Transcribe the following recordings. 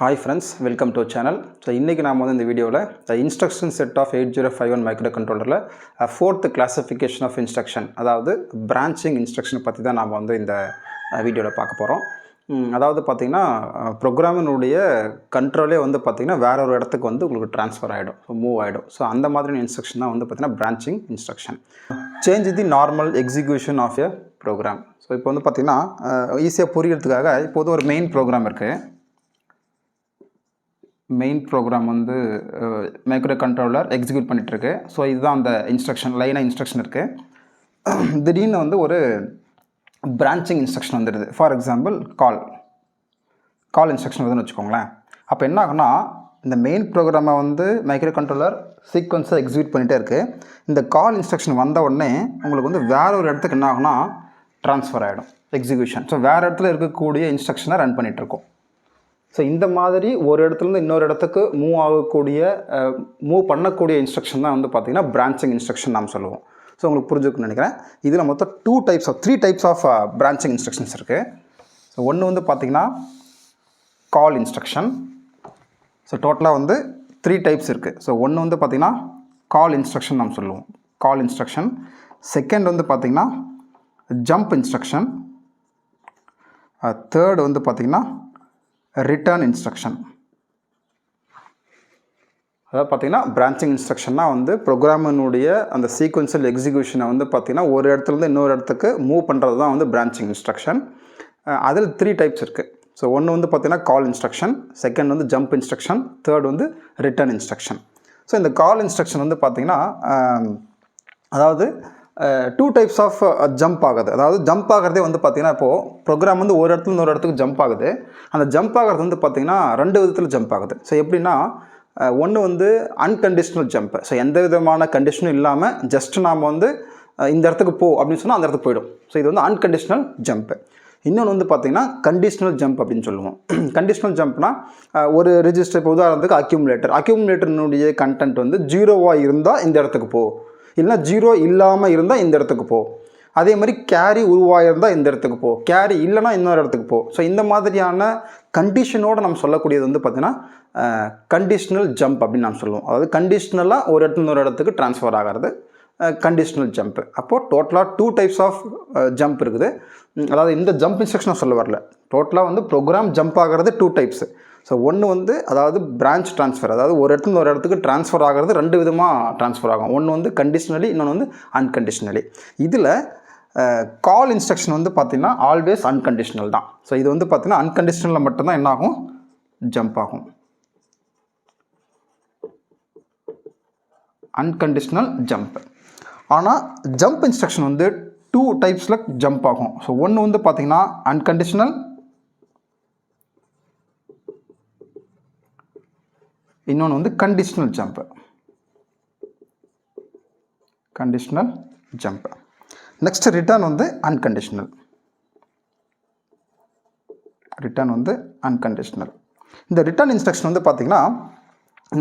Hi friends, welcome to our channel. So இன்னைக்கு நாம வந்து இந்த வீடியோல the instruction set of 8051 microcontrollerல fourth classification of instruction அதாவது branching instruction பத்தி தான் நாம வந்து இந்த வீடியோல பார்க்க போறோம். அதாவது பாத்தீங்கன்னா ப்ரோக்ராமினுடைய கண்ட்ரோலே வந்து பாத்தீங்கன்னா வேற ஒரு இடத்துக்கு வந்து உங்களுக்கு ட்ரான்ஸ்ஃபர் ஆயிடும், மூவ் ஆயிடும். ஸோ அந்த மாதிரியான இன்ஸ்ட்ரக்ஷன் தான் வந்து பாத்தீங்கன்னா branching instruction. Change the normal execution of a program. So இப்போ வந்து பாத்தீங்கன்னா ஈஸியாக புரியறதுக்காக இப்போது ஒரு மெயின் ப்ரோக்ராம் இருக்கு. மெயின் ப்ரோக்ராம் வந்து மைக்ரோ கண்ட்ரோலர் எக்ஸிக்யூட் பண்ணிகிட்ருக்கு. ஸோ இதுதான் அந்த இன்ஸ்ட்ரக்ஷன் லைனாக இன்ஸ்ட்ரக்ஷன் இருக்குது. திடீர்னு வந்து ஒரு பிரான்ச்சிங் இன்ஸ்ட்ரக்ஷன் வந்துடுது. ஃபார் எக்ஸாம்பிள் கால் இன்ஸ்ட்ரக்ஷன் வருதுன்னு வச்சுக்கோங்களேன். அப்போ என்ன ஆகுனா இந்த மெயின் ப்ரோக்ராமை வந்து மைக்ரோ கண்ட்ரோலர் சீக்வன்ஸை எக்ஸிக்யூட் பண்ணிகிட்டே இருக்குது. இந்த கால் இன்ஸ்ட்ரக்ஷன் வந்த உடனே உங்களுக்கு வந்து வேற ஒரு இடத்துக்கு என்ன ஆகுனா ட்ரான்ஸ்ஃபர் ஆகிடும் எக்ஸிக்யூஷன். ஸோ வேறு இடத்துல இருக்கக்கூடிய இன்ஸ்ட்ரக்ஷனை ரன் பண்ணிகிட்ருக்கோம். ஸோ இந்த மாதிரி ஒரு இடத்துலேருந்து இன்னொரு இடத்துக்கு மூவ் பண்ணக்கூடிய இன்ஸ்ட்ரக்ஷன் தான் வந்து பார்த்திங்கன்னா பிரான்ச்சிங் இன்ஸ்ட்ரக்ஷன் நாம் சொல்லுவோம். ஸோ உங்களுக்கு புரிஞ்சுக்குன்னு நினைக்கிறேன். இதில் மொத்தம் three types of branching instructions இருக்குது. ஸோ ஒன்று வந்து பார்த்திங்கன்னா கால் இன்ஸ்ட்ரக்ஷன். ஸோ டோட்டலாக வந்து 3 டைப்ஸ் இருக்குது. ஸோ ஒன்று வந்து பார்த்திங்கன்னா கால் இன்ஸ்ட்ரக்ஷன் நாம் சொல்லுவோம், கால் இன்ஸ்ட்ரக்ஷன். செகண்ட் வந்து பார்த்திங்கன்னா ஜம்ப் இன்ஸ்ட்ரக்ஷன். தேர்ட் வந்து பார்த்திங்கன்னா ரிட்டர்ன் இன்ஸ்ட்ரக்ஷன். அதாவது பார்த்திங்கன்னா பிரான்ச்சிங் இன்ஸ்ட்ரக்ஷன்னா வந்து ப்ரோக்ராமினுடைய அந்த சீக்வன்ஷியல் எக்ஸிக்யூஷனை வந்து பார்த்திங்கன்னா ஒரு இடத்துலேருந்து இன்னொரு இடத்துக்கு மூவ் பண்ணுறது தான் வந்து பிரான்ச்சிங் இன்ஸ்ட்ரக்ஷன். அதில் 3 டைப்ஸ் இருக்குது. ஸோ ஒன்று வந்து பார்த்திங்கன்னா கால் இன்ஸ்ட்ரக்ஷன், செகண்ட் வந்து ஜம்ப் இன்ஸ்ட்ரக்ஷன், தேர்ட் வந்து ரிட்டர்ன் இன்ஸ்ட்ரக்ஷன். ஸோ இந்த கால் இன்ஸ்ட்ரக்ஷன் வந்து பார்த்திங்கன்னா அதாவது 2 டைப்ஸ் ஆஃப் ஜம்ப் ஆகுது. அதாவது ஜம்ப் ஆகிறதே வந்து பார்த்திங்கன்னா இப்போது ப்ரோக்ராம் வந்து ஒரு இடத்துல இன்னொரு இடத்துக்கு ஜம்ப் ஆகுது. அந்த ஜம்ப் ஆகிறது வந்து பார்த்திங்கன்னா 2 விதத்தில் ஜம்ப் ஆகுது. ஸோ எப்படின்னா ஒன்று வந்து அன்கண்டிஷ்னல் ஜம்ப்பு. ஸோ எந்த விதமான கண்டிஷனும் இல்லாமல் ஜஸ்ட் நாம் வந்து இந்த இடத்துக்கு போ அப்படின்னு சொன்னால் அந்த இடத்துக்கு போயிடும். ஸோ இது வந்து அன்கண்டிஷ்னல் ஜம்ப்பு. இன்னொன்று வந்து பார்த்திங்கன்னா கண்டிஷ்னல் ஜம்ப் அப்படின்னு சொல்லுவோம். கண்டிஷ்னல் ஜம்ப்னா ஒரு ரெஜிஸ்டர், இப்போ உதாரணத்துக்கு அக்யூமுலேட்டர்னுடைய கண்டென்ட் வந்து 0வாக இருந்தால் இந்த இடத்துக்கு போ, இல்லைனா 0 இல்லாமல் இருந்தால் இந்த இடத்துக்கு போ. அதே மாதிரி கேரி உருவாயிருந்தால் இந்த இடத்துக்கு போ, கேரி இல்லைனா இன்னொரு இடத்துக்கு போ. ஸோ இந்த மாதிரியான கண்டிஷனோடு நம்ம சொல்லக்கூடியது வந்து பார்த்திங்கன்னா கண்டிஷ்னல் ஜம்ப் அப்படின்னு நம்ம சொல்லுவோம். அதாவது கண்டிஷ்னலாக ஒரு இடத்துல இன்னொரு இடத்துக்கு ட்ரான்ஸ்ஃபர் ஆகிறது கண்டிஷ்னல் ஜம்ப்பு. அப்போது டோட்டலாக 2 டைப்ஸ் ஆஃப் ஜம்ப் இருக்குது. அதாவது இந்த ஜம்ப் இன்ஸ்ட்ரக்ஷனை சொல்ல வரல, டோட்டலாக வந்து ப்ரோக்ராம் ஜம்ப் ஆகிறது 2 டைப்ஸு. ஸோ ஒன்று வந்து அதாவது பிரான்ச் ட்ரான்ஸ்ஃபர், அதாவது ஒரு இடத்துல ஒரு இடத்துக்கு ட்ரான்ஸ்ஃபர் ஆகிறது 2 விதமாக ட்ரான்ஸ்ஃபர் ஆகும். ஒன்று வந்து கண்டிஷ்னலி, இன்னொன்று வந்து அன்கண்டிஷ்னலி. இதில் கால் இன்ஸ்ட்ரக்ஷன் வந்து பார்த்திங்கன்னா ஆல்வேஸ் அன்கண்டிஷ்னல் தான். ஸோ இது வந்து பார்த்திங்கன்னா அன்கண்டிஷ்னலில் மட்டும்தான் என்ன ஆகும், ஜம்ப் ஆகும். Unconditional jump. ஆனால் ஜம்ப் இன்ஸ்ட்ரக்ஷன் வந்து 2 டைப்ஸில் ஜம்ப் ஆகும். ஸோ ஒன்று வந்து பார்த்திங்கன்னா அன்கண்டிஷ்னல், இன்னொன்று வந்து conditional jump. Conditional jump. Next return வந்து அன்கண்டிஷ்னல். ரிட்டர்ன் வந்து அன்கண்டிஷ்னல். இந்த ரிட்டர்ன் இன்ஸ்ட்ரக்ஷன் வந்து பார்த்திங்கன்னா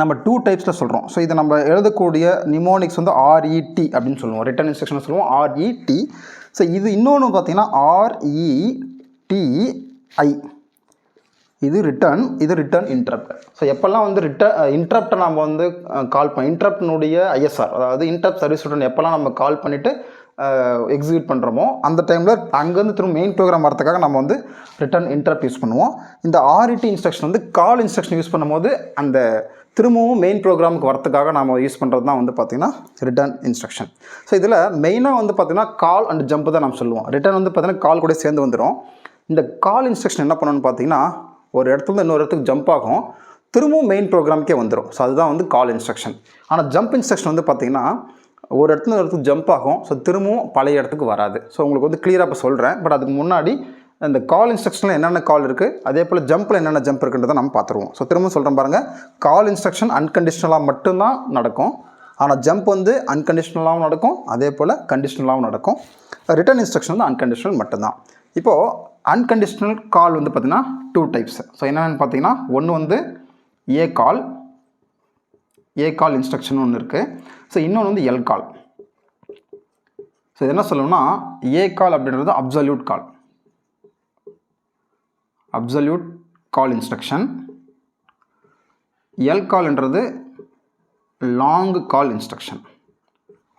நம்ம 2 டைப்ஸில் சொல்கிறோம். ஸோ இதை நம்ம எழுதக்கூடிய நிமோனிக்ஸ் வந்து RET அப்படின்னு சொல்லுவோம். ரிட்டர்ன் இன்ஸ்ட்ரக்ஷன் சொல்லுவோம் RET. ஸோ இது இன்னொன்று பார்த்திங்கன்னா RETI. இது ரிட்டர்ன், இது ரிட்டர்ன் இன்டரப்ட். ஸோ எப்போல்லாம் வந்து இன்டரப்டை நம்ம வந்து கால் பண்ணி இன்டரப்டினுடைய ISR, அதாவது இன்டரப்ட் சர்வீஸ் ரிட்டர்ன் எப்போல்லாம் நம்ம கால் பண்ணிவிட்டு எக்ஸிக்யூட் பண்ணுறோமோ அந்த டைமில் அங்கேருந்து திரும்ப மெயின் ப்ரோக்ராம் வரதுக்காக நம்ம வந்து ரிட்டர்ன் இன்டரப்ட் யூஸ் பண்ணுவோம். இந்த RET இன்ஸ்ட்ரக்ஷன் வந்து கால் இன்ஸ்ட்ரக்ஷன் யூஸ் பண்ணும்போது அந்த திரும்பவும் மெயின் ப்ரோக்ராமுக்கு வரத்துக்காக நம்ம யூஸ் பண்ணுறது தான் வந்து பார்த்திங்கன்னா ரிட்டர்ன் இன்ஸ்ட்ரக்ஷன். ஸோ இதில் மெயினாக வந்து பார்த்திங்கன்னா கால் அண்ட் ஜம்ப் தான் நம்ம சொல்லுவோம். ரிட்டர்ன் வந்து பார்த்திங்கன்னா கால் கூட சேர்ந்து வந்துடும். இந்த கால் இன்ஸ்ட்ரக்ஷன் என்ன பண்ணணும்னு பார்த்திங்கன்னா ஒரு இடத்துல இன்னொரு இடத்துக்கு ஜம்ப் ஆகும், திரும்பவும் மெயின் ப்ரோக்ராமுக்கே வந்துடும். ஸோ அதுதான் வந்து கால் இன்ஸ்ட்ரக்ஷன். ஆனால் ஜம்ப் இன்ஸ்ட்ரக்ஷன் வந்து பார்த்திங்கன்னா ஒரு இடத்துல இடத்துக்கு ஜம்ப் ஆகும், ஸோ திரும்பவும் பழைய இடத்துக்கு வராது. ஸோ உங்களுக்கு வந்து கிளியராக இப்போ சொல்கிறேன். பட் அதுக்கு முன்னாடி இந்த கால் இன்ஸ்ட்ரக்ஷனில் என்னென்ன கால் இருக்குது, அதே போல் ஜம்பில் என்னென்ன ஜம்ப் இருக்குன்றதை நம்ம பார்த்துருவோம். ஸோ திரும்ப சொல்கிறேன் பாருங்கள். கால் இன்ஸ்ட்ரக்ஷன் அன்கண்டிஷ்னலாக மட்டும்தான் நடக்கும். ஆனால் ஜம்ப் வந்து அன்கண்டிஷ்னலாகவும் நடக்கும், அதே போல் கண்டிஷ்னலாகவும் நடக்கும். ரிட்டர்ன் இன்ஸ்ட்ரக்ஷன் வந்து அன்கண்டிஷ்னல் மட்டும்தான். இப்போது அன்கண்டிஷ்னல் கால் வந்து பார்த்திங்கன்னா 2 டைப்ஸ். ஸோ என்னென்னு பார்த்தீங்கன்னா ஒன்று வந்து ஏ கால் இன்ஸ்ட்ரக்ஷன் ஒன்று இருக்குது. ஸோ இன்னொன்று வந்து எல் கால். ஸோ இது என்ன சொல்லணும்னா ஏ கால் அப்படின்றது அப்சல்யூட் கால் இன்ஸ்ட்ரக்ஷன். எல்கால்ன்றது லாங் கால் இன்ஸ்ட்ரக்ஷன்.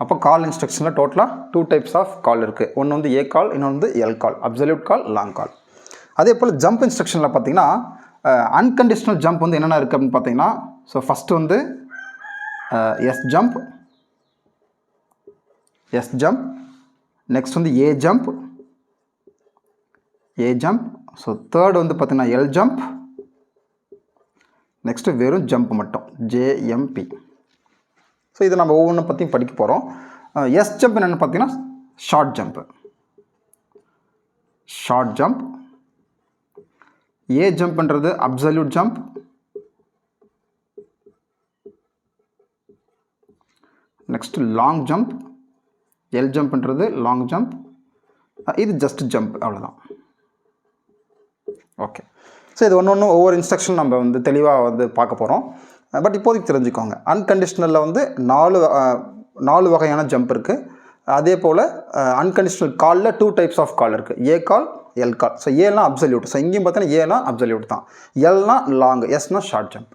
அப்போ கால் இன்ஸ்ட்ரக்ஷனில் டோட்டலாக 2 டைப்ஸ் ஆஃப் கால் இருக்குது. ஒன்று வந்து ஏ கால், இன்னொன்று வந்து எல் கால், அப்சல்யூட் கால், லாங் கால். அதே போல் ஜம்ப் இன்ஸ்ட்ரக்ஷனில் பார்த்தீங்கன்னா அன்கண்டிஷனல் ஜம்ப் வந்து என்னென்ன இருக்குது அப்படின்னு பார்த்தீங்கன்னா, ஸோ ஃபஸ்ட்டு வந்து எஸ் ஜம்ப், நெக்ஸ்ட் வந்து ஏ ஜம்ப். ஸோ தேர்ட் வந்து பார்த்தீங்கன்னா எல் ஜம்ப், நெக்ஸ்ட்டு வெறும் ஜம்ப் மட்டும் ஜேஎம்பி. ஸோ இதை நம்ம ஒவ்வொன்றும் பற்றியும் படிக்க போகிறோம். எஸ் ஜம்ப் என்னென்னு பார்த்தீங்கன்னா ஷார்ட் ஜம்ப். ஏ ஜம்ப்ன்றது absolute jump. Next long jump. L ஜம்ப்ன்றது லாங் ஜம்ப். இது ஜஸ்ட் ஜம்ப், அவ்வளோதான். ஓகே, ஸோ இது ஒன்று ஒவ்வொரு இன்ஸ்ட்ரக்ஷன் நம்ம வந்து தெளிவாக வந்து பார்க்க போகிறோம். பட் இப்போதைக்கு தெரிஞ்சுக்கோங்க, அன்கண்டிஷனலில் வந்து 4 வகையான ஜம்ப் இருக்குது. அதே போல் அன்கண்டிஷனல் காலில் 2 டைப்ஸ் ஆஃப் கால் இருக்குது, A call, L call. So ஏலாம் அப்சல்யூட். ஸோ இங்கேயும் பார்த்தீங்கன்னா ஏலாம் அப்சல்யூட் தான், எல்னா லாங், எஸ்னா short jump.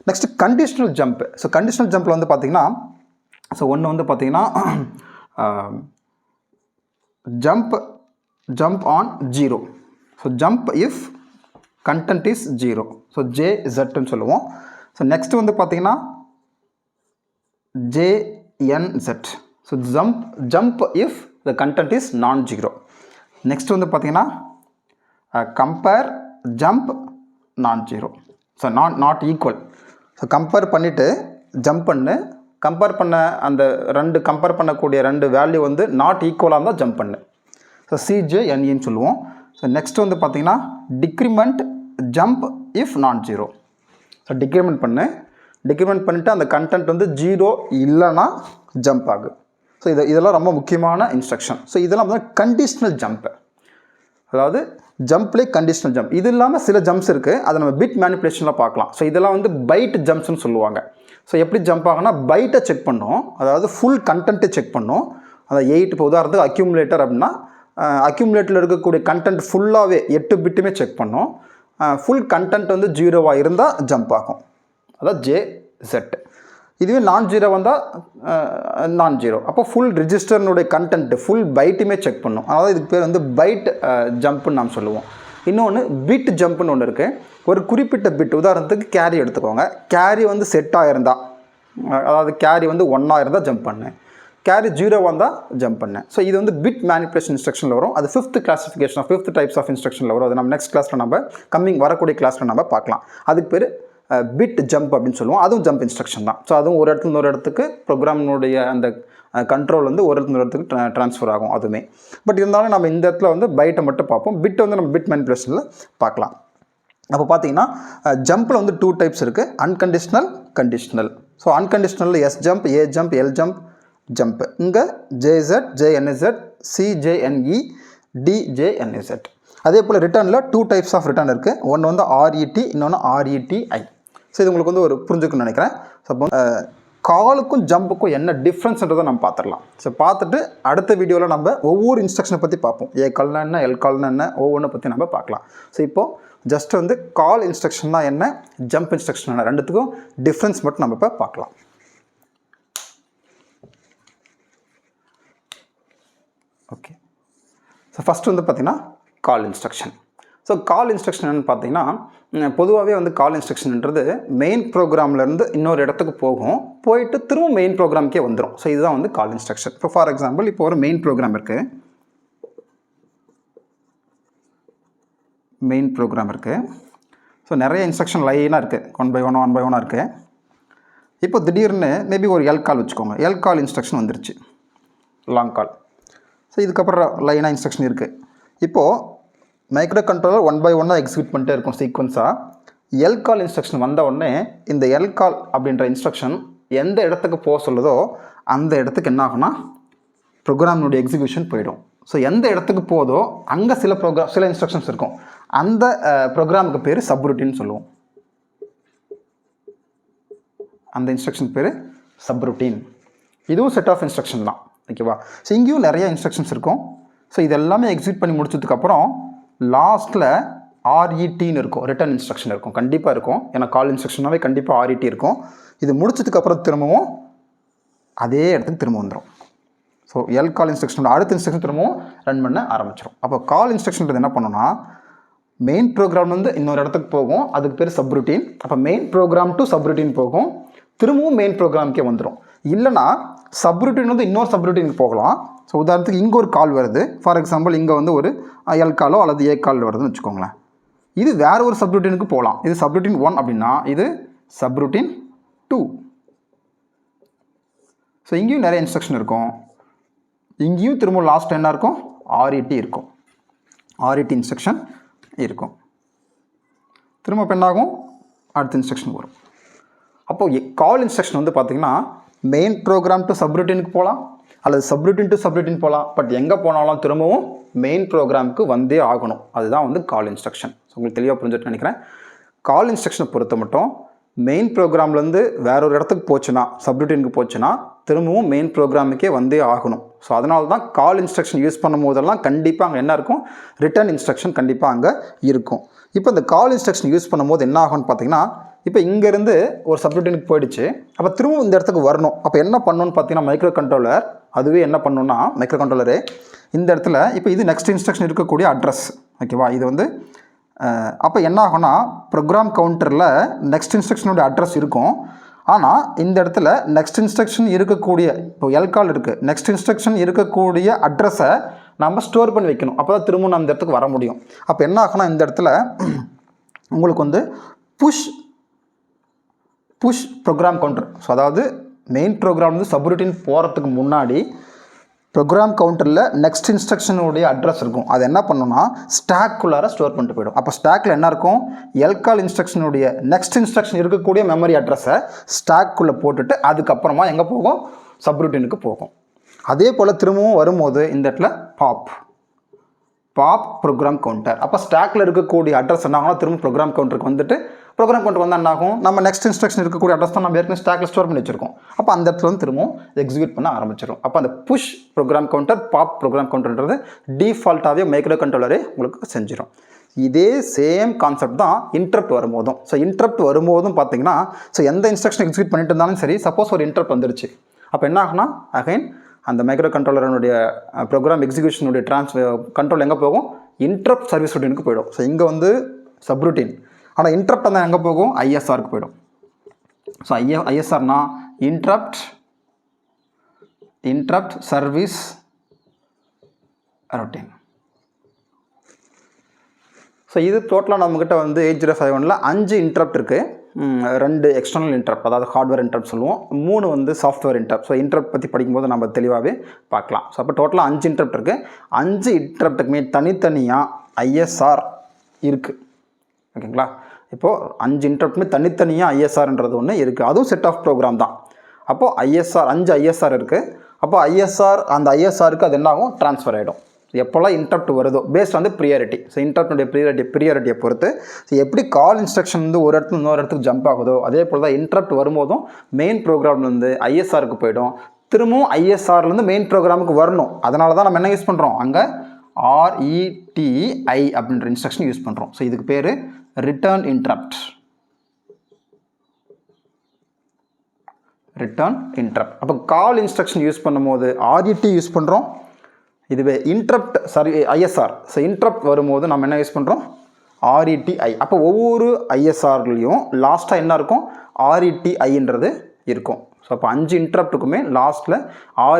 Next conditional jump. So conditional ஜம்பில் வந்து பார்த்தீங்கன்னா, ஸோ ஒன்று வந்து பார்த்தீங்கன்னா jump on 0. So jump if content is 0. So ஜேஇசட்னு சொல்லுவோம். ஸோ நெக்ஸ்ட் வந்து பார்த்தீங்கன்னா JNZ. So jump if the content is non-0. Next வந்து பார்த்தீங்கன்னா compare jump non-0. So not equal. So compare பண்ணிவிட்டு ஜம்ப் கம்பேர் பண்ண அந்த கம்பேர் பண்ணக்கூடிய 2 வேல்யூ வந்து நாட் ஈக்குவலாக இருந்தால் ஜம்ப் பண்ணு. ஸோ சிஜேஎன்இன்னு சொல்லுவோம். ஸோ நெக்ஸ்ட் வந்து பார்த்தீங்கன்னா decrement jump if non-0. So decrement பண்ணிவிட்டு அந்த கண்டென்ட் வந்து 0 இல்லைன்னா ஜம்ப் ஆகு. ஸோ இதெல்லாம் ரொம்ப முக்கியமான இன்ஸ்ட்ரக்ஷன். ஸோ இதெல்லாம் வந்து கண்டிஷ்னல் ஜம்ப், அதாவது ஜம்ப்லேயே கண்டிஷ்னல் ஜம்ப். இது இல்லாமல் சில ஜம்ப்ஸ் இருக்குது, அதை நம்ம பிட் மேனிப்புலேஷனில் பார்க்கலாம். ஸோ இதெல்லாம் வந்து பைட் ஜம்ப்ஸ்னு சொல்லுவாங்க. ஸோ எப்படி ஜம்ப் ஆகுனா பைட்டை செக் பண்ணோம், அதாவது ஃபுல் கண்டென்ட்டை செக் பண்ணோம். அந்த 8 இப்போ உதாரணத்துக்கு அக்யூமுலேட்டர் அப்படின்னா அக்யூமுலேட்டரில் இருக்கக்கூடிய கண்டென்ட் ஃபுல்லாகவே 8 பிட்டுமே செக் பண்ணோம். ஃபுல் கண்டென்ட் வந்து 0வாக இருந்தால் ஜம்ப் ஆகும், அதாவது ஜேஇசட். இதுவே non-0 வந்தால் non-0. அப்போ ஃபுல் ரிஜிஸ்டர்னுடைய கண்டென்ட்டு ஃபுல் பைட்டுமே செக் பண்ணும். அதாவது இதுக்கு பேர் வந்து பைட் ஜம்ப்புன்னு நாம் சொல்லுவோம். இன்னொன்று பிட் ஜம்ப்புன்னு ஒன்று இருக்குது. ஒரு குறிப்பிட்ட பிட், உதாரணத்துக்கு கேரி எடுத்துக்கோங்க. கேரி வந்து செட்டாக இருந்தால், அதாவது கேரி வந்து 1ஆக இருந்தால் ஜம்ப் பண்ணு, கேரி 0 வந்தால் ஜம்ப் பண்ணு. ஸோ இது வந்து பிட் மேனிப்புலேஷன் இன்ஸ்ட்ரக்ஷனில் வரும். அது 5th classification of 5th types of இன்ஸ்ட்ரக்ஷனில் வரும். அது நம்ம நெக்ஸ்ட் கிளாஸில் நம்ம வரக்கூடிய கிளாஸில் நம்ம பார்க்கலாம். அதுக்கு பேர் பிட் ஜம்ப் அப்படின்னு சொல்லுவோம். அதுவும் ஜம்ப் இன்ஸ்ட்ரக்ஷன் தான். ஸோ அதுவும் ஒரு இடத்துல ஒரு இடத்துக்கு ப்ரோக்ராமினுடைய அந்த கண்ட்ரோல் வந்து ஒரு இடத்துல ஒரு இடத்துக்கு ட்ரான்ஸ்ஃபர் ஆகும் அதுவுமே. பட் இருந்தாலும் நம்ம இந்த இடத்துல வந்து பைட்டை மட்டும் பார்ப்போம். பிட் வந்து நம்ம பிட் மேனிப்புலேஷனில் பார்க்கலாம். அப்போ பார்த்தீங்கன்னா ஜம்பில் வந்து 2 டைப்ஸ் இருக்குது, அன்கண்டிஷனல், கண்டிஷனல். ஸோ அன்கண்டிஷனலில் S jump, A jump, L jump. இங்கே ஜேஇசட், ஜேஎன்இசட், சிஜேஎன்இ, டிஜேஎன்இசட். அதே போல் ரிட்டர்னில் 2 டைப்ஸ் ஆஃப் ரிட்டர்ன் இருக்குது. ஒன்று வந்து ஆர்இடி, இன்னொன்று ஆர்இடிஐ. ஸோ இது உங்களுக்கு வந்து ஒரு புரிஞ்சுக்குன்னு நினைக்கிறேன். சப்போஸ் காலுக்கும் ஜம்புக்கும் என்ன டிஃப்ரென்ஸ்ன்றதை நம்ம பார்த்துடலாம். ஸோ பார்த்துட்டு அடுத்த வீடியோவில் நம்ம ஒவ்வொரு இன்ஸ்ட்ரக்ஷனை பற்றி பார்ப்போம். ஏ கால்னா என்ன, எல் கால்னா என்ன, ஒவ்வொன்றை பற்றி நம்ம பார்க்கலாம். ஸோ இப்போது ஜஸ்ட் வந்து கால் இன்ஸ்ட்ரக்ஷன்னா என்ன, ஜம்ப் இன்ஸ்ட்ரக்ஷன் என்ன, ரெண்டுத்துக்கும் டிஃப்ரென்ஸ் மட்டும் நம்ம இப்போ பார்க்கலாம். ஓகே, ஸோ ஃபஸ்ட்டு வந்து பார்த்திங்கன்னா கால் இன்ஸ்ட்ரக்ஷன். ஸோ கால் இன்ஸ்ட்ரக்ஷன் என்னென்னு பார்த்தீங்கன்னா, பொதுவாகவே வந்து கால் இன்ஸ்ட்ரக்ஷன்ன்றது மெயின் ப்ரோக்ராம்லேருந்து இன்னொரு இடத்துக்கு போயிட்டு திரும்ப மெயின் ப்ரோக்ராம்க்கே வந்துடும். ஸோ இதுதான் வந்து கால் இன்ஸ்ட்ரக்ஷன். இப்போ ஃபார் எக்ஸாம்பிள் இப்போ ஒரு மெயின் ப்ரோக்ராம் இருக்குது. ஸோ நிறைய இன்ஸ்ட்ரக்ஷன் லைனாக இருக்குது, 1 by 1 இருக்குது. இப்போ திடீர்னு மேபி ஒரு எல் கால் வச்சுக்கோங்க. எல் கால் இன்ஸ்ட்ரக்ஷன் வந்துருச்சு, லாங் கால். ஸோ இதுக்கப்புறம் லைனாக இன்ஸ்ட்ரக்ஷன் இருக்குது. இப்போது மைக்ரோ கண்ட்ரோலர் 1 by 1 எக்ஸிக்யூட் பண்ணிட்டே இருக்கும் சீக்வன்ஸாக. எல் கால் இன்ஸ்ட்ரக்ஷன் வந்த உடனே இந்த எல் கால் அப்படின்ற இன்ஸ்ட்ரக்ஷன் எந்த இடத்துக்கு போக சொல்லுதோ அந்த இடத்துக்கு என்ன ஆகும்னா ப்ரோக்ராமினுடைய எக்ஸிக்யூஷன் போயிடும். ஸோ எந்த இடத்துக்கு போதோ அங்கே சில இன்ஸ்ட்ரக்ஷன்ஸ் இருக்கும். அந்த ப்ரோக்ராமுக்கு பேர் சப்ரூட்டின்னு சொல்லுவோம். அந்த இன்ஸ்ட்ரக்ஷன் பேர் சப்ரூட்டின். இதுவும் செட் ஆஃப் இன்ஸ்ட்ரக்ஷன் தான், ஓகேவா? ஸோ இங்கேயும் நிறைய இன்ஸ்ட்ரக்ஷன்ஸ் இருக்கும். ஸோ இது எல்லாமே எக்ஸிக்யூட் பண்ணி முடிச்சதுக்கப்புறம் லாஸ்ட்டில் RETன்னு இருக்கும், ரிட்டர்ன் இன்ஸ்ட்ரக்ஷன் இருக்கும், கண்டிப்பாக இருக்கும். ஏன்னா கால் இன்ஸ்ட்ரக்ஷனாவே கண்டிப்பாக RET இருக்கும். இது முடிச்சதுக்கப்புறம் திரும்பவும் அதே இடத்துக்கு திரும்ப வந்துடும். ஸோ கால் இன்ஸ்ட்ரக்ஷனோட அடுத்த இன்ஸ்ட்ரக்ஷன் திரும்பவும் ரன் பண்ண ஆரம்பிச்சிடும். அப்போ கால் இன்ஸ்ட்ரக்ஷன்றது என்ன பண்ணணும்னா மெயின் ப்ரோக்ராம்லேருந்து இன்னொரு இடத்துக்கு போகும், அதுக்கு பேர் சப்ரூட்டீன். அப்போ மெயின் ப்ரோக்ராம் டு சப்ரூட்டீன் போகும், திரும்பவும் மெயின் ப்ரோக்ராமுக்கே வந்துடும். இல்லைனா சப்ரூட்டீன் வந்து இன்னொரு சப்ரூட்டீனுக்கு போகலாம். ஸோ உதாரணத்துக்கு இங்கே ஒரு கால் வருது, ஃபார் எக்ஸாம்பிள் இங்கே வந்து ஒரு காலோ அல்லது கால் வருதுன்னு வச்சுக்கோங்களேன். இது வேறு ஒரு சப்ரூட்டீனுக்கு போகலாம். இது சப்ரூட்டீன் 1 அப்படின்னா இது சப்ரூட்டீன் 2. ஸோ இங்கேயும் நிறைய இன்ஸ்ட்ரக்ஷன் இருக்கும். இங்கேயும் திரும்ப லாஸ்ட் என்ன இருக்கும், RET இருக்கும், RET இன்ஸ்ட்ரக்ஷன் இருக்கும். திரும்ப என்னாகும், அடுத்த இன்ஸ்ட்ரக்ஷன் வரும். அப்போது கால் இன்ஸ்ட்ரக்ஷன் வந்து பார்த்திங்கன்னா மெயின் ப்ரோக்ராம் டு சப்ரூட்டீனுக்கு போகலாம் அல்லது சப்ரூட்டீன் டு சப்ரூட்டீன் போகலாம். பட் எங்கே போனாலும் திரும்பவும் மெயின் ப்ரோக்ராமுக்கு வந்தே ஆகணும். அதுதான் வந்து கால் இன்ஸ்ட்ரக்ஷன். ஸோ உங்களுக்கு தெளிவாக புரிஞ்சுட்டு நினைக்கிறேன். கால் இன்ஸ்ட்ரக்ஷனை பொறுத்த மட்டும் மெயின் ப்ரோக்ராம்லேருந்து வேற ஒரு இடத்துக்கு போச்சுன்னா, சப்ரூட்டீனுக்கு போச்சுன்னா திரும்பவும் மெயின் ப்ரோக்ராமுக்கே வந்தே ஆகணும். ஸோ அதனால தான் கால் இன்ஸ்ட்ரக்ஷன் யூஸ் பண்ணும் போதெல்லாம் கண்டிப்பாக அங்கே என்ன இருக்கும், ரிட்டர்ன் இன்ஸ்ட்ரக்ஷன் கண்டிப்பாக அங்கே இருக்கும். இப்போ இந்த கால் இன்ஸ்ட்ரக்ஷன் யூஸ் பண்ணும்போது என்ன ஆகும்னு பார்த்தீங்கன்னா, இப்போ இங்கேருந்து ஒரு சப்ரூட்டீனுக்கு போயிடுச்சு, அப்போ திரும்பவும் இந்த இடத்துக்கு வரணும். அப்போ என்ன பண்ணணும்னு பார்த்தீங்கன்னா மைக்ரோ கண்ட்ரோலர் அதுவே என்ன பண்ணணும்னா, மைக்ரோ கண்ட்ரோலரு இந்த இடத்துல இப்போ இது நெக்ஸ்ட் இன்ஸ்ட்ரக்ஷன் இருக்கக்கூடிய அட்ரஸ், ஓகேவா? இது வந்து அப்போ என்ன ஆகும்னா ப்ரோக்ராம் கவுண்டரில் நெக்ஸ்ட் இன்ஸ்ட்ரக்ஷனோட அட்ரஸ் இருக்கும். ஆனால் இந்த இடத்துல நெக்ஸ்ட் இன்ஸ்ட்ரக்ஷன் இருக்கக்கூடிய, இப்போ கால் இருக்குது, நெக்ஸ்ட் இன்ஸ்ட்ரக்ஷன் இருக்கக்கூடிய அட்ரஸை நம்ம ஸ்டோர் பண்ணி வைக்கணும். அப்போ தான் திரும்ப நம்ம இந்த இடத்துக்கு வர முடியும். அப்போ என்ன ஆகும்னா இந்த இடத்துல உங்களுக்கு வந்து புஷ் ப்ரோக்ராம் கவுண்டர். ஸோ அதாவது மெயின் ப்ரோக்ராம் வந்து சப்ரூட்டீன் போகிறதுக்கு முன்னாடி ப்ரோக்ராம் கவுண்டரில் நெக்ஸ்ட் இன்ஸ்ட்ரக்ஷனுடைய அட்ரஸ் இருக்கும். அது என்ன பண்ணணும்னா ஸ்டாக்குள்ளார ஸ்டோர் பண்ணிட்டு போயிடும். அப்போ ஸ்டாக்கில் என்ன இருக்கும், கால் இன்ஸ்ட்ரக்ஷனுடைய நெக்ஸ்ட் இன்ஸ்ட்ரக்ஷன் இருக்கக்கூடிய மெமரி அட்ரஸை ஸ்டாக்குள்ளே போட்டுட்டு அதுக்கப்புறமா எங்கே போகும், சப்ரூட்டீனுக்கு போகும். அதே போல் திரும்பவும் வரும்போது இந்த இடத்துல பாப் ப்ரோக்ராம் கவுண்டர். அப்போ ஸ்டாக்கில் இருக்கக்கூடிய அட்ரஸ் என்ன ஆகும்னா திரும்ப ப்ரோக்ராம் கவுண்டருக்கு வந்துட்டு, ப்ரோக்ராம் கவுண்டர் வந்தால் என்ன ஆகும், நம்ம நெக்ஸ்ட் இன்ஸ்ட்ரக்ஷன் இருக்கக்கூடிய அட்ரஸ் தான் நம்ம ஏற்கனவே ஸ்டாக்கில் ஸ்டோர் பண்ணி வச்சிருக்கோம். அப்போ அந்த இடத்துல வந்து திரும்பவும் எக்ஸிக்யூட் பண்ண ஆரம்பிச்சிடும். அப்போ அந்த புஷ் ப்ரோக்ராம் கவுண்டர் ப்ரோக்ராம் கவுண்டர்ன்றது டிஃபால்ட்டாகவே மைக்ரோ கண்ட்ரோலரே உங்களுக்கு செஞ்சிடும். இதே சேம் கான்செப்ட் தான் இன்டரப்ட் வரும்போதும். ஸோ இன்டரப்ட் வரும்போதும் பார்த்தீங்கன்னா, ஸோ எந்த இன்ஸ்ட்ரக்ஷன் எக்ஸிக்யூட் பண்ணிட்டு இருந்தாலும் சரி, சப்போஸ் ஒரு இன்டரப்ட் வந்துருச்சு, அப்போ என்ன ஆகுனா அகைன் அந்த மைக்ரோ கண்ட்ரோலருடைய ப்ரோக்ராம் எக்ஸிக்யூஷனுடைய கண்ட்ரோல் எங்கே போகும், இன்டரப்ட் சர்வீஸ் ரூட்டீனுக்கு போயிடும். ஸோ இங்கே வந்து சப்ரூட்டீன், ஆனால் இன்டரப்ட் வந்து எங்கே போகும், ISRக்கு போயிடும். ஸோ ISRனா இன்டரப்ட் சர்வீஸ் ரொட்டீன். ஸோ இது டோட்டலாக நம்மக்கிட்ட வந்து 8051 5 இன்டரப்ட் இருக்குது. 2 எக்ஸ்டர்னல் இன்டரப்ட், அதாவது ஹார்ட்வேர் இன்டரப்ட் சொல்லுவோம், 3 வந்து சாஃப்ட்வேர் இன்டரப்ட். ஸோ இன்டரப்ட் பற்றி படிக்கும்போது நம்ம தெளிவாகவே பார்க்கலாம். ஸோ அப்போ டோட்டலாக 5 இன்டரப்ட் இருக்குது. 5 இன்டரப்ட்டுக்குமே தனித்தனியாக ISR இருக்குது, ஓகேங்களா? இப்போது 5 இன்டரப்ட்டுமே தனித்தனியாக ISRன்றது ஒன்று இருக்குது. அதுவும் செட் ஆஃப் ப்ரோக்ராம் தான். அப்போது 5 ISR இருக்குது. அப்போ அந்த ISRக்கு அது என்ன ஆகும், ட்ரான்ஸ்ஃபர் ஆகிடும். எப்போல்லாம் இன்டரப்ட் வருதோ பேஸ்ட் வந்து ப்ரியாரிட்டி. ஸோ இன்டரப்டுடைய ப்ரியாரிட்டியை பொறுத்து ஸோ எப்படி கால் இன்ஸ்ட்ரக்ஷன் வந்து ஒரு இடத்துல இன்னொரு இடத்துக்கு ஜம்ப் ஆகுதோ அதே போல் தான் இன்டரப்ட் வரும்போதும் மெயின் ப்ரோக்ராம்லேருந்து ISRக்கு போய்டும். திரும்பவும் ISRலேருந்து மெயின் ப்ரோக்ராமுக்கு வரணும். அதனால தான் நம்ம என்ன யூஸ் பண்ணுறோம், அங்கே RETI அப்படின்ற இன்ஸ்ட்ரக்ஷன் யூஸ் பண்ணுறோம். ஸோ இதுக்கு பேர் ரிட்டர்ன் இன்டரப்ட். அப்போ கால் இன்ஸ்ட்ரக்ஷன் யூஸ் பண்ணும்போது RET யூஸ் பண்ணுறோம். இதுவே இன்டரப்ட் ISR. ஸோ இன்டரப்ட் வரும்போது நம்ம என்ன யூஸ் பண்ணுறோம், RETI. அப்போ ஒவ்வொரு ISRலையும் லாஸ்ட்டாக என்ன இருக்கும், RETIன்றது இருக்கும். ஸோ அப்போ 5 இன்டரப்ட்டுக்குமே லாஸ்ட்டில்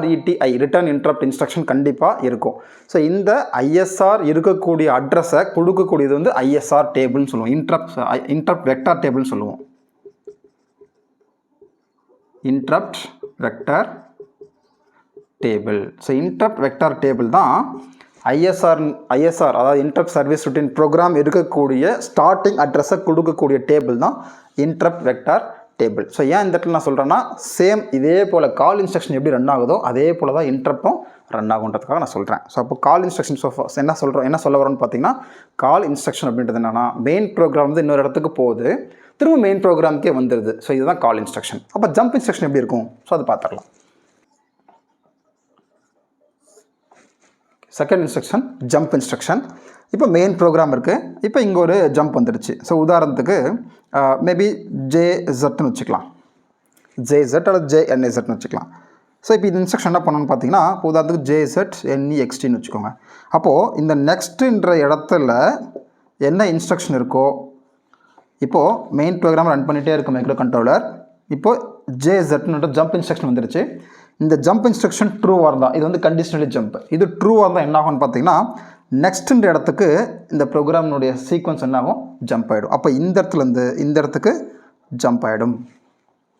RETI ரிட்டர்ன் இன்டரப்ட் இன்ஸ்ட்ரக்ஷன் கண்டிப்பாக இருக்கும். ஸோ இந்த ISR இருக்கக்கூடிய அட்ரஸை கொடுக்கக்கூடியது வந்து ISR டேபிள்னு சொல்லுவோம், இன்டரப்ட் வெக்டார் டேபிள்னு சொல்லுவோம். Interrupt vector table. So interrupt vector table தான் ISR அதாவது இன்டரப்ட் சர்வீஸ் ரொட்டீன் ப்ரோக்ராம் இருக்கக்கூடிய ஸ்டார்டிங் அட்ரஸை கொடுக்கக்கூடிய டேபிள் தான் இன்டரப்ட் வெக்டார் டேபிள். ஸோ ஏன் இந்த இடத்துல நான் சொல்கிறேன்னா, சேம் இதே போல் கால் இன்ஸ்ட்ரக்ஷன் எப்படி ரன் ஆகுதோ அதே போல் தான் இன்டரப்டும் ரன் ஆகுன்றதுக்காக நான் சொல்கிறேன். ஸோ அப்போ கால் இன்ஸ்ட்ரக்ஷன் என்ன சொல்ல வரோன்னு பார்த்தீங்கன்னா, கால் இன்ஸ்ட்ரக்ஷன் அப்படின்றது என்னென்னா, மெயின் ப்ரோக்ராம் வந்து இன்னொரு இடத்துக்கு போகுது, திரும்ப மெயின் ப்ரோக்ராமுக்கே வந்துடுது. ஸோ இதுதான் கால் இன்ஸ்ட்ரக்ஷன். அப்போ ஜம்ப் இன்ஸ்ட்ரக்ஷன் எப்படி இருக்கும், ஸோ அதை பார்த்துடலாம். Second instruction jump instruction. இப்போ மெயின் ப்ரோக்ராம் இருக்குது. இப்போ இங்கே ஒரு ஜம்ப் வந்துடுச்சு. ஸோ உதாரணத்துக்கு மேபி ஜேZன்னு வச்சுக்கலாம், ஜேZ அல்லது JNAZன்னு வச்சுக்கலாம். ஸோ இப்போ இந்த இன்ஸ்ட்ரக்ஷன் என்ன பண்ணணும்னு பார்த்தீங்கன்னா, இப்போ உதாரணத்துக்கு JZNEXTன்னு வச்சுக்கோங்க. அப்போது இந்த நெக்ஸ்ட்டுன்ற இடத்துல என்ன இன்ஸ்ட்ரக்ஷன் இருக்கோ, இப்போது மெயின் ப்ரோக்ராம் ரன் பண்ணிகிட்டே இருக்கும் மைக்ரோ கண்ட்ரோலர். இப்போது JZன்ற ஜம்ப் இன்ஸ்ட்ரக்ஷன் வந்துடுச்சு. இந்த ஜம்ப் இன்ஸ்ட்ரக்ஷன் ட்ரூவாக இருந்தால், இது வந்து கண்டிஷனலி ஜம்ப், இது ட்ரூவாக இருந்தால் என்ன ஆகும்னு பார்த்தீங்கன்னா, நெக்ஸ்ட்டுன்ற இடத்துக்கு இந்த ப்ரோக்ராமினுடைய சீக்வன்ஸ் என்ன ஆகும், ஜம்ப் ஆகிடும். அப்போ இந்த இடத்துலேருந்து இந்த இடத்துக்கு ஜம்ப் ஆகிடும்.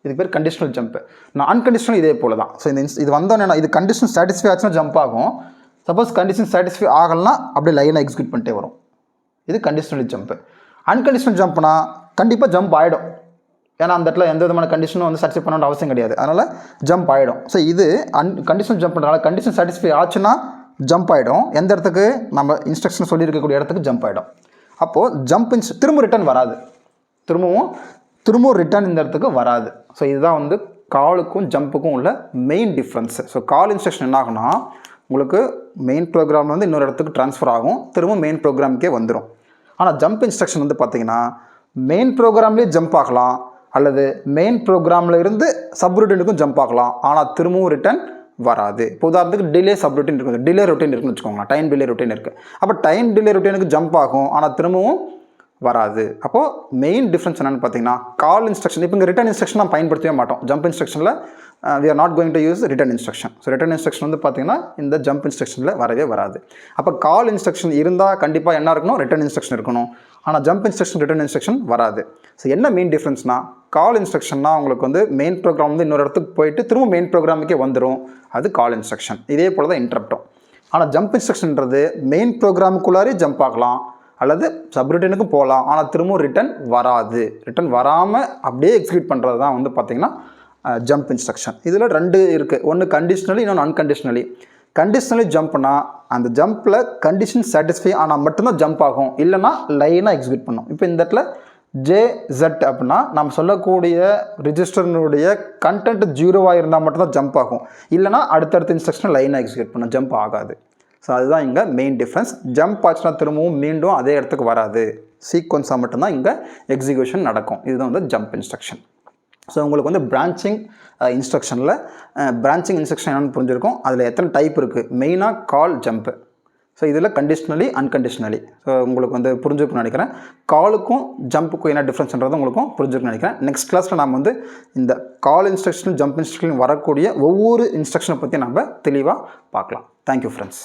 இதுக்கு பேர் கண்டிஷனல் ஜம்ப்பு. நான் அன்கண்டிஷனல் இதே போல் தான். ஸோ இது வந்தோன்னே இது கண்டிஷன் சாட்டிஸ்ஃபை ஆச்சுன்னா ஜம்ப் ஆகும். சப்போஸ் கண்டிஷன் சாட்டிஸ்ஃபை ஆகலைன்னா அப்படியே லைனாக எக்ஸிக்யூட் பண்ணிட்டே வரும். இது கண்டிஷனல் ஜம்ப்பு. அன்கண்டிஷனல் ஜம்ப்னா கண்டிப்பாக ஜம்ப் ஆகிடும். ஏன்னா அந்த இடத்துல எந்த விதமான கண்டிஷனும் வந்து சாட்டிஸ்ஃபை பண்ண அவசியம் கிடையாது. அதனால் ஜம்ப் ஆகிடும். ஸோ இது கண்டிஷனல் ஜம்ப் பண்ணுறதுனால கண்டிஷன் சாட்டிஸ்ஃபை ஆச்சுன்னா ஜம்ப் ஆகிடும். எந்த இடத்துக்கு, நம்ம இன்ஸ்ட்ரக்ஷன் சொல்லியிருக்கக்கூடிய இடத்துக்கு ஜம்ப் ஆகிடும். அப்போது ஜம்ப் திரும்ப ரிட்டர்ன் வராது. திரும்பவும் ரிட்டர்ன் இந்த இடத்துக்கு வராது. ஸோ இதுதான் வந்து காலுக்கும் ஜம்புக்கும் உள்ள மெயின் டிஃப்ரென்ஸு. ஸோ கால் இன்ஸ்ட்ரக்ஷன் என்ன ஆகுனா, உங்களுக்கு மெயின் ப்ரோக்ராம் வந்து இன்னொரு இடத்துக்கு ட்ரான்ஸ்ஃபர் ஆகும், திரும்ப மெயின் ப்ரோக்ராமுக்கே வந்துடும். ஆனால் ஜம்ப் இன்ஸ்ட்ரக்ஷன் வந்து பார்த்திங்கன்னா, மெயின் ப்ரோக்ராம்லேயே ஜம்ப் ஆகலாம், அல்லது மெயின் ப்ரோக்ராமில் இருந்து சப்ரூட்டினுக்கும் ஜம்ப் ஆகலாம். ஆனால் திரும்பவும் ரிட்டர்ன் வராது. இப்போ உதாரணத்துக்கு டிலே சப்ரூட்டின் இருக்குது, டிலே ரொட்டீன் இருக்குன்னு வச்சுக்கோங்களேன், டைம் டிலே ரொட்டீன் இருக்குது. அப்போ டைம் டிலே ரொட்டீனுக்கு ஜம்ப் ஆகும், ஆனால் திரும்பவும் வராது. அப்போது மெயின் டிஃப்ரென்ஸ் என்னென்னு பார்த்தீங்கன்னா, கால் இன்ஸ்ட்ரக்ஷன், இப்போ இங்கே ரிட்டர்ன் இன்ஸ்ட்ரக்ஷன் நான் பயன்படுத்தவே மாட்டோம். ஜம்ப் இன்ஸ்ட்ரக்ஷனில் we are not going to use return instruction. So return instruction வந்து பார்த்தீங்கன்னா இந்த ஜம்ப் இன்ஸ்ட்ரக்ஷனில் வரவே வராது. அப்போ கால் இன்ஸ்ட்ரக்ஷன் இருந்தால் கண்டிப்பாக என்ன இருக்கணும், ரிட்டர்ன் இன்ஸ்ட்ரக்ஷன் இருக்கணும். ஆனால் ஜம்ப் இன்ஸ்ட்ரக்ஷன் ரிட்டர்ன் இன்ஸ்ட்ரக்ஷன் வராது. ஸோ என்ன மெயின் டிஃப்ரென்ஸ்னால், கால் இன்ஸ்ட்ரக்ஷன்னா உங்களுக்கு வந்து மெயின் ப்ரோக்ராம் வந்து இன்னொரு இடத்துக்கு போயிட்டு திரும்ப மெயின் ப்ரோக்ராமுக்கே வந்துடும், அது கால் இன்ஸ்ட்ரக்ஷன். இதே போல் தான் இன்டரப்டும். ஆனால் ஜம்ப் இன்ஸ்ட்ரக்ஷன்ன்றது மெயின் ப்ரோக்ராமுக்குள்ளாரே ஜம்ப் ஆகலாம், அல்லது சப்ரூட்டினுக்கும் போகலாம், ஆனால் திரும்பவும் ரிட்டர்ன் வராது. ரிட்டர்ன் வராமல் அப்படியே எக்ஸிக்யூட் பண்ணுறது தான் வந்து பார்த்திங்கன்னா ஜம்ப் இன்ஸ்ட்ரக்ஷன். இதில் ரெண்டு இருக்குது, ஒன்று கண்டிஷனலி, இன்னொன்று அன்கண்டிஷனலி. கண்டிஷனலி ஜம்ப்னா அந்த ஜம்பில் கண்டிஷன் சாட்டிஸ்ஃபை ஆனால் மட்டும்தான் ஜம்ப் ஆகும், இல்லைனா லைனாக எக்ஸிக்யூட் பண்ணும். இப்போ இந்த இடத்துல JZ அப்படின்னா நம்ம சொல்லக்கூடிய ரிஜிஸ்டர்னுடைய கண்டென்ட் 0வாக இருந்தால் மட்டும்தான் ஜம்ப் ஆகும், இல்லைனா அடுத்தடுத்த இன்ஸ்ட்ரக்ஷன் லைனாக எக்ஸிக்யூட் பண்ணும், ஜம்ப் ஆகாது. ஸோ அதுதான் இங்கே மெயின் டிஃப்ரென்ஸ். ஜம்ப் ஆச்சுன்னா திரும்பவும் மீண்டும் அதே இடத்துக்கு வராது, சீக்வன்ஸாக மட்டும்தான் இங்கே எக்ஸிக்யூஷன் நடக்கும். இதுதான் வந்து ஜம்ப் இன்ஸ்ட்ரக்ஷன். ஸோ உங்களுக்கு வந்து பிரான்ச்சிங் இன்ஸ்ட்ரக்ஷனில் பிரான்ச்சிங் இன்ஸ்ட்ரக்ஷன் என்னென்னு புரிஞ்சிருக்கும். அதில் எத்தனை டைப் இருக்குது, மெயினாக கால், ஜம்ப்பு. ஸோ இதில் கண்டிஷனலி, அன்கண்டிஷனலி. ஸோ உங்களுக்கு வந்து புரிஞ்சுக்கணும்னு நினைக்கிறேன். காலுக்கும் ஜம்ப்புக்கும் என்ன டிஃப்ரென்ஸ்ன்றது உங்களுக்கும் புரிஞ்சுக்கணும்னு நினைக்கிறேன். நெக்ஸ்ட் கிளாஸில் நம்ம வந்து இந்த கால் இன்ஸ்ட்ரக்ஷன், ஜம்ப் இன்ஸ்ட்ரக்ஷன் வரக்கூடிய ஒவ்வொரு இன்ஸ்ட்ரக்ஷனை பற்றி நம்ம தெளிவாக பார்க்கலாம். Thank you friends.